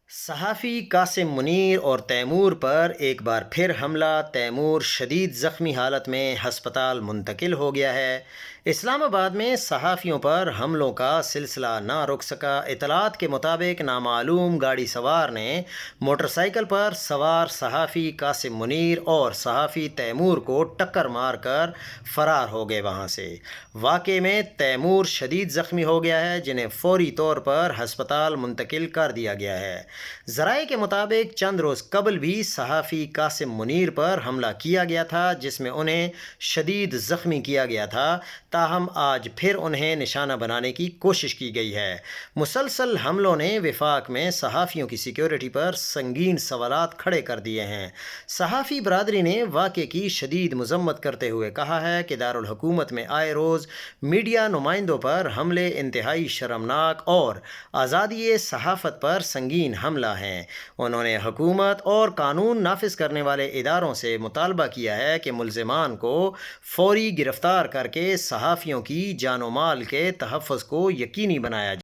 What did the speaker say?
صحافی قاسم منیر اور تیمور پر ایک بار پھر حملہ۔ تیمور شدید زخمی حالت میں ہسپتال منتقل ہو گیا ہے۔ اسلام آباد میں صحافیوں پر حملوں کا سلسلہ نہ رک سکا۔ اطلاعات کے مطابق نامعلوم گاڑی سوار نے موٹر سائیکل پر سوار صحافی قاسم منیر اور صحافی تیمور کو ٹکر مار کر فرار ہو گئے وہاں سے۔ واقعے میں تیمور شدید زخمی ہو گیا ہے، جنہیں فوری طور پر ہسپتال منتقل کر دیا گیا ہے۔ ذرائع کے مطابق چند روز قبل بھی صحافی قاسم منیر پر حملہ کیا گیا تھا، جس میں انہیں شدید زخمی کیا گیا تھا، تاہم آج پھر انہیں نشانہ بنانے کی کوشش کی گئی ہے۔ مسلسل حملوں نے وفاق میں صحافیوں کی سیکیورٹی پر سنگین سوالات کھڑے کر دیے ہیں۔ صحافی برادری نے واقعے کی شدید مذمت کرتے ہوئے کہا ہے کہ دارالحکومت میں آئے روز میڈیا نمائندوں پر حملے انتہائی شرمناک اور آزادی صحافت پر سنگین حملہ ہیں۔ انہوں نے حکومت اور قانون نافذ کرنے والے اداروں سے مطالبہ کیا ہے کہ ملزمان کو فوری گرفتار کر کے صحافیوں کی جان و مال کے تحفظ کو یقینی بنایا جائے۔